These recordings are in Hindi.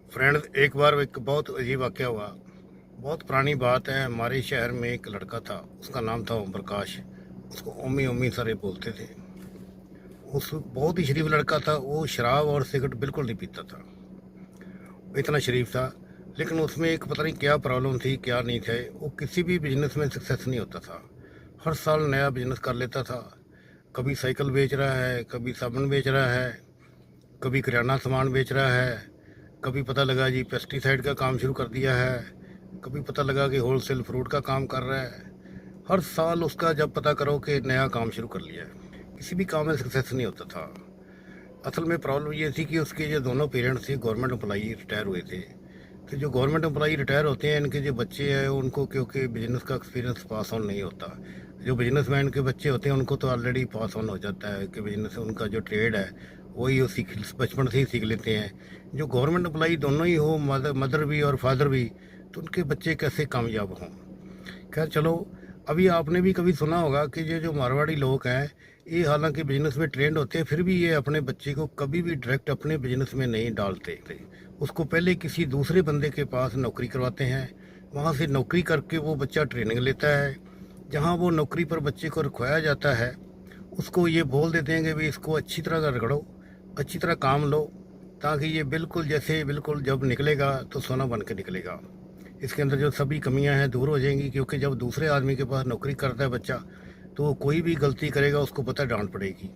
फ्रेंड्स, एक बार एक बहुत अजीब वाक़या हुआ। बहुत पुरानी बात है। हमारे शहर में एक लड़का था, उसका नाम था ओम प्रकाश। उसको ओमी ओमी सारे बोलते थे। उस बहुत ही शरीफ लड़का था। वो शराब और सिगरेट बिल्कुल नहीं पीता था, वो इतना शरीफ था। लेकिन उसमें एक पता नहीं क्या प्रॉब्लम थी, क्या नहीं थे। वो किसी भी बिजनेस में सक्सेस नहीं होता था। हर साल नया बिजनेस कर लेता था। कभी साइकिल बेच रहा है, कभी साबुन बेच रहा है, कभी किराना सामान बेच रहा है, कभी पता लगा जी पेस्टिसाइड का काम शुरू कर दिया है, कभी पता लगा कि होलसेल फ्रूट का काम कर रहा है। हर साल उसका जब पता करो कि नया काम शुरू कर लिया है, किसी भी काम में सक्सेस नहीं होता था। असल में प्रॉब्लम ये थी कि उसके जो दोनों पेरेंट्स थे गवर्नमेंट एम्प्लॉई रिटायर हुए थे। तो जो गवर्नमेंट एम्प्लॉई रिटायर होते हैं, इनके जो बच्चे हैं उनको क्योंकि बिजनेस का एक्सपीरियंस पास ऑन नहीं होता। जो बिजनेसमैन के बच्चे होते हैं उनको तो ऑलरेडी पास ऑन हो जाता है कि बिजनेस उनका जो ट्रेड है वही वो सीख बचपन से ही सीख लेते हैं। जो गवर्नमेंट एम्प्लॉई दोनों ही हो, मदर भी और फादर भी, तो उनके बच्चे कैसे कामयाब हों। खैर चलो, अभी आपने भी कभी सुना होगा कि ये जो मारवाड़ी लोग हैं, ये हालांकि बिजनेस में ट्रेंड होते हैं, फिर भी ये अपने बच्चे को कभी भी डायरेक्ट अपने बिजनेस में नहीं डालते। उसको पहले किसी दूसरे बंदे के पास नौकरी करवाते हैं। वहाँ से नौकरी करके वो बच्चा ट्रेनिंग लेता है। जहाँ वो नौकरी पर बच्चे को रखवाया जाता है, उसको ये बोल देते हैं कि भाई इसको अच्छी तरह का रगड़ो, अच्छी तरह काम लो, ताकि ये बिल्कुल जैसे बिल्कुल जब निकलेगा तो सोना बन के निकलेगा। इसके अंदर जो सभी कमियां हैं दूर हो जाएंगी, क्योंकि जब दूसरे आदमी के पास नौकरी करता है बच्चा, तो वो कोई भी गलती करेगा उसको पता है डांट पड़ेगी।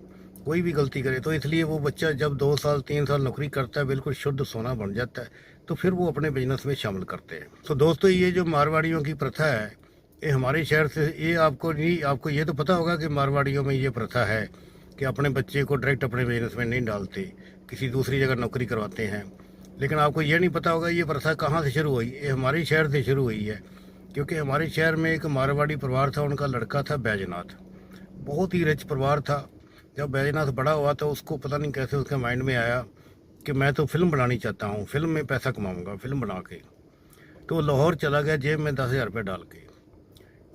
कोई भी गलती करे तो इसलिए वो बच्चा जब 2 साल 3 साल नौकरी करता है बिल्कुल शुद्ध सोना बन जाता है। तो फिर वो अपने बिजनेस में शामिल करते हैं। तो दोस्तों, ये जो मारवाड़ियों की प्रथा है, ये हमारे शहर से, ये आपको नहीं, आपको ये तो पता होगा कि मारवाड़ियों में ये प्रथा है कि अपने बच्चे को डायरेक्ट अपने बिजनेस में नहीं डालते, किसी दूसरी जगह नौकरी करवाते हैं। लेकिन आपको ये नहीं पता होगा ये प्रथा कहाँ से शुरू हुई। ये हमारे शहर से शुरू हुई है, क्योंकि हमारे शहर में एक मारवाड़ी परिवार था, उनका लड़का था बैजनाथ। बहुत ही रिच परिवार था। जब बैजनाथ बड़ा हुआ तो उसको पता नहीं कैसे उसके माइंड में आया कि मैं तो फिल्म बनानी चाहता हूँ, फिल्म में पैसा कमाऊँगा फिल्म बना के। तो वो लाहौर चला गया जेब में 10,000 रुपये डाल के।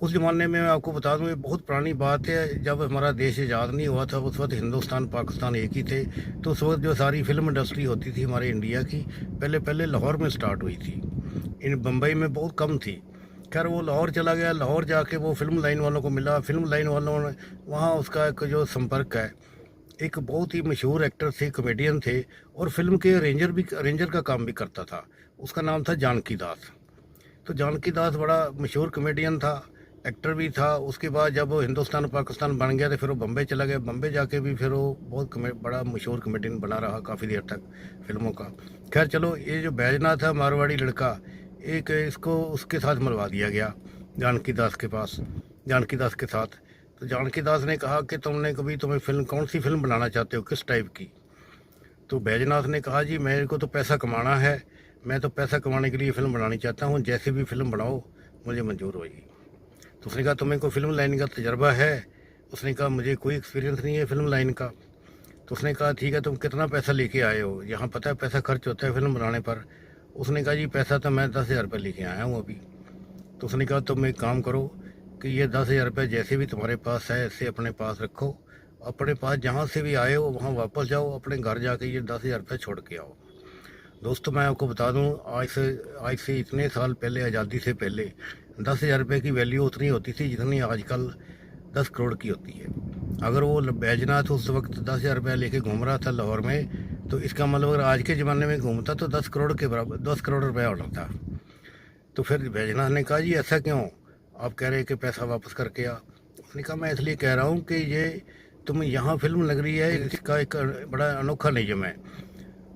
उस ज़माने में मैं आपको बता दूं, ये बहुत पुरानी बात है, जब हमारा देश आज़ाद नहीं हुआ था उस वक्त हिंदुस्तान पाकिस्तान एक ही थे। तो उस वक्त जो सारी फिल्म इंडस्ट्री होती थी हमारे इंडिया की, पहले पहले लाहौर में स्टार्ट हुई थी, इन बम्बई में बहुत कम थी। खैर वो लाहौर चला गया। लाहौर जाके वो फिल्म लाइन वालों को मिला। फिल्म लाइन वालों ने वहाँ उसका एक जो संपर्क है, एक बहुत ही मशहूर एक्टर थे, कॉमेडियन थे, और फिल्म के अरेंजर का काम भी करता था। उसका नाम था जानकी दास। तो जानकी दास बड़ा मशहूर कॉमेडियन था, एक्टर भी था। उसके बाद जब वो हिंदुस्तान पाकिस्तान बन गया तो फिर वो बम्बई चला गया। बम्बई जाके भी फिर वो बहुत बड़ा मशहूर कॉमेडियन बना रहा काफ़ी देर तक फिल्मों का। खैर चलो, ये जो बैजनाथ था मारवाड़ी लड़का, एक इसको उसके साथ मिलवा दिया गया जानकी दास के पास, जानकी दास के साथ। तो जानकी दास ने कहा कि तुम्हें फिल्म कौन सी फिल्म बनाना चाहते हो, किस टाइप की। तो बैजनाथ ने कहा जी मेरे को तो पैसा कमाना है, मैं तो पैसा कमाने के लिए फ़िल्म बनानी चाहता हूँ, जैसी भी फिल्म बनाओ मुझे मंजूर होगी। तो उसने कहा तुम्हें कोई फिल्म लाइन का तजर्बा है। उसने कहा मुझे कोई एक्सपीरियंस नहीं है फिल्म लाइन का। तो उसने कहा ठीक है, तुम कितना पैसा लेके आए हो, यहाँ पता है पैसा खर्च होता है फिल्म बनाने पर। उसने कहा जी पैसा तो मैं 10,000 रुपये लेके आया हूँ अभी। तो उसने कहा तुम एक काम करो कि ये 10,000 रुपये जैसे भी तुम्हारे पास है ऐसे अपने पास रखो, अपने पास जहाँ से भी आए हो वहाँ वापस जाओ, अपने घर जाके ये 10,000 रुपये छोड़ के आओ। दोस्तों, मैं आपको बता दूं, आज से इतने साल पहले, आज़ादी से पहले 10,000 रुपये की वैल्यू उतनी होती थी जितनी आजकल 10 करोड़ की होती है। अगर वो बैजनाथ उस वक्त 10,000 रुपया लेके घूम रहा था लाहौर में, तो इसका मतलब अगर आज के ज़माने में घूमता तो 10 करोड़ के बराबर, 10 करोड़ रुपया होना था। तो फिर बैजनाथ ने कहा जी ऐसा क्यों, आप कह रहे हैं कि पैसा वापस करके आ। उसने कहा मैं इसलिए कह रहा हूँ कि ये तुम यहाँ फिल्म लग रही है, इसका एक बड़ा अनोखा नियम है।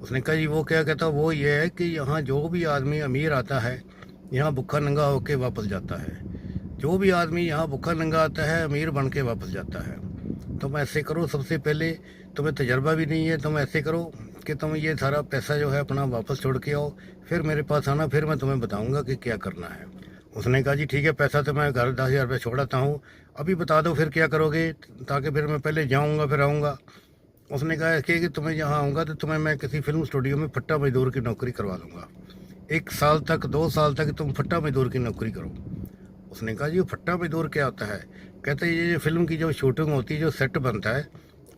उसने कहा जी वो क्या कहता, वो ये है कि यहाँ जो भी आदमी अमीर आता है यहाँ भूखा नंगा होके वापस जाता है। जो भी आदमी यहाँ भूखा नंगा आता है अमीर बन के वापस जाता है। तुम ऐसे करो, सबसे पहले तुम्हें तजर्बा भी नहीं है, तुम ऐसे करो कि तुम ये सारा पैसा जो है अपना वापस छोड़ के आओ, फिर मेरे पास आना, फिर मैं तुम्हें बताऊँगा कि क्या करना है। उसने कहा जी ठीक है, पैसा तो मैं घर 10,000 रुपये छोड़ाता हूँ, अभी बता दो फिर क्या करोगे, ताकि फिर मैं पहले जाऊँगा फिर आऊँगा। उसने कहा कि तुम्हें यहाँ आऊँगा तो तुम्हें मैं किसी फिल्म स्टूडियो में फट्टा मजदूर की नौकरी करवा दूँगा। 1 साल तक 2 साल तक तुम फट्टा मजदूर की नौकरी करो। उसने कहा जी वो फट्टा मजदूर क्या होता है। कहते हैं ये फिल्म की जो शूटिंग होती है, जो सेट बनता है,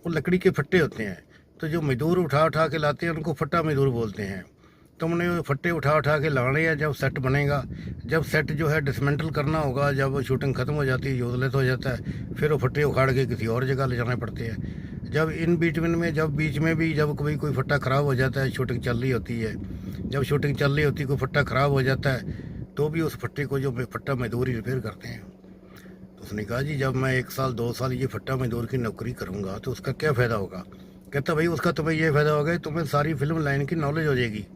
वो लकड़ी के फट्टे होते हैं। तो जो मजदूर उठा उठा के लाते हैं उनको फट्टा मजदूर बोलते हैं। तुमने वो फट्टे उठा उठा के लगाने हैं। जब सेट बनेगा, जब सेट जो है डिसमेंटल करना होगा, जब शूटिंग ख़त्म हो जाती है, यूजलेस हो जाता है, फिर वो फट्टे उखाड़ के किसी और जगह ले जाने पड़ते हैं। जब इन बिटवीन में, जब बीच में भी जब कभी कोई फट्टा ख़राब हो जाता है, शूटिंग चल रही होती है, जब शूटिंग चल रही होती है कोई फट्टा ख़राब हो जाता है, तो भी उस फट्टे को जो फट्टा मजदूर ही रिपेयर करते हैं। तो उसने कहा जी जब मैं 1 साल 2 साल ये फट्टा मजदूर की नौकरी करूँगा तो उसका क्या फ़ायदा होगा। कहता भाई उसका तुम्हें ये फ़ायदा होगा, तुम्हें सारी फिल्म लाइन की नॉलेज हो जाएगी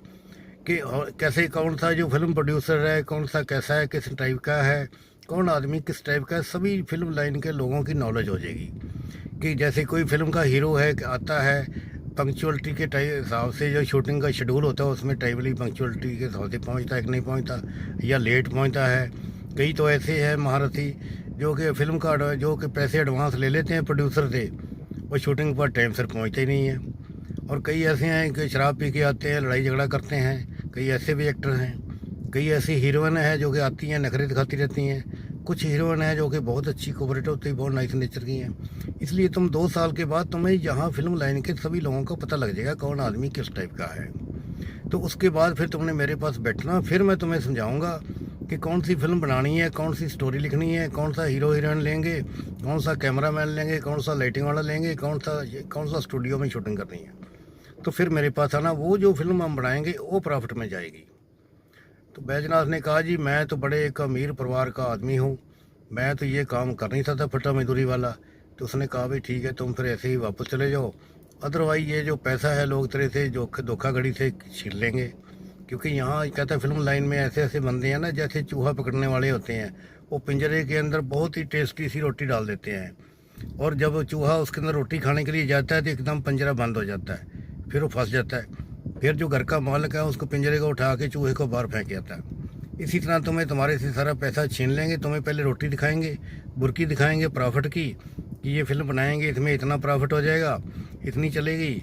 कि कैसे, कौन सा जो फिल्म प्रोड्यूसर है, कौन सा कैसा है, किस टाइप का है, कौन आदमी किस टाइप का है, सभी फिल्म लाइन के लोगों की नॉलेज हो जाएगी। कि जैसे कोई फिल्म का हीरो है, आता है पंक्चुअलिटी के हिसाब से, जो शूटिंग का शेड्यूल होता है उसमें टाइमली पंक्चुअलिटी के हिसाब से पहुँचता है कि नहीं पहुँचता, या लेट पहुँचता है। कई तो ऐसे हैं महारथी जो कि फिल्म का जो कि पैसे एडवांस ले लेते हैं प्रोड्यूसर से, वो शूटिंग पर टाइम से पहुँचते ही नहीं है। और कई ऐसे हैं कि शराब पी के आते हैं, लड़ाई झगड़ा करते हैं। कई ऐसे भी एक्टर हैं, कई ऐसी हीरोइन हैं जो कि आती हैं नखरे दिखाती रहती हैं। कुछ हीरोइन हैं जो कि बहुत अच्छी कोऑपरेट होती है, बहुत नाइस नेचर की हैं। इसलिए तुम 2 साल के बाद तुम्हें यहाँ फिल्म लाइन के सभी लोगों को पता लग जाएगा कौन आदमी किस टाइप का है। तो उसके बाद फिर तुमने मेरे पास बैठना, फिर मैं तुम्हें समझाऊँगा कि कौन सी फिल्म बनानी है, कौन सी स्टोरी लिखनी है, कौन सा हीरो हीरोइन लेंगे, कौन सा कैमरा मैन लेंगे, कौन सा लाइटिंग वाला लेंगे, कौन सा स्टूडियो में शूटिंग करनी है। तो फिर मेरे पास आना, वो जो फिल्म हम बनाएंगे वो प्रॉफिट में जाएगी। तो बैजनाथ ने कहा जी मैं तो बड़े एक अमीर परिवार का आदमी हूँ, मैं तो ये काम कर नहीं सकता फट्टा मजदूरी वाला। तो उसने कहा भाई ठीक है, तुम फिर ऐसे ही वापस चले जाओ, अदरवाइज ये जो पैसा है लोग तेरे से जो धोखाधड़ी से छीन लेंगे। क्योंकि यहाँ कहता है फिल्म लाइन में ऐसे ऐसे बंदे हैं ना, जैसे चूहा पकड़ने वाले होते हैं, वो पिंजरे के अंदर बहुत ही टेस्टी सी रोटी डाल देते हैं, और जब चूहा उसके अंदर रोटी खाने के लिए जाता है तो एकदम पिंजरा बंद हो जाता है, फिर वो फंस जाता है। फिर जो घर का मालिक है उसको पिंजरे को उठा के चूहे को बाहर फेंक जाता है। इसी तरह तुम्हें तुम्हारे से सारा पैसा छीन लेंगे। तुम्हें पहले रोटी दिखाएंगे, बुर्की दिखाएंगे प्रॉफिट की, कि ये फिल्म बनाएंगे, इसमें इतना प्रॉफिट हो जाएगा, इतनी चलेगी।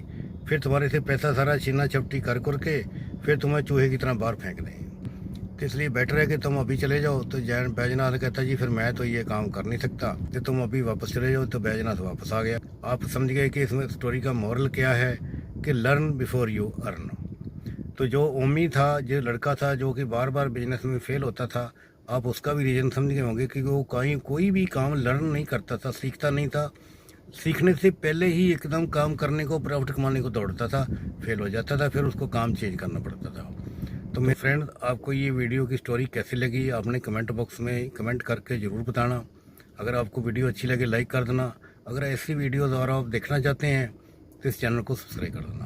फिर तुम्हारे से पैसा सारा छीना चपटी कर के फिर तुम्हें चूहे की तरह बाहर फेंक देंगे। तो इसलिए बेटर है कि तुम अभी चले जाओ। तो जैन बैजनाथ कहता जी फिर मैं तो ये काम कर नहीं सकता, कि तुम अभी वापस चले जाओ। तो बैजनाथ वापस आ गया। आप समझ गए कि इसमें स्टोरी का मॉरल क्या है, कि लर्न बिफोर यू अर्न। तो जो ओमी था, जो लड़का था जो कि बार बार बिजनेस में फेल होता था, आप उसका भी रीज़न समझ गए होंगे कि वो कहीं कोई भी काम लर्न नहीं करता था, सीखता नहीं था। सीखने से पहले ही एकदम काम करने को, प्रॉफिट कमाने को दौड़ता था, फेल हो जाता था, फिर उसको काम चेंज करना पड़ता था। तो मेरे फ्रेंड, आपको ये वीडियो की स्टोरी कैसी लगी आपने कमेंट बॉक्स में कमेंट करके ज़रूर बताना। अगर आपको वीडियो अच्छी लगे लाइक कर देना। अगर ऐसी वीडियोज़ और आप देखना चाहते हैं तो इस चैनल को सब्सक्राइब कर देना।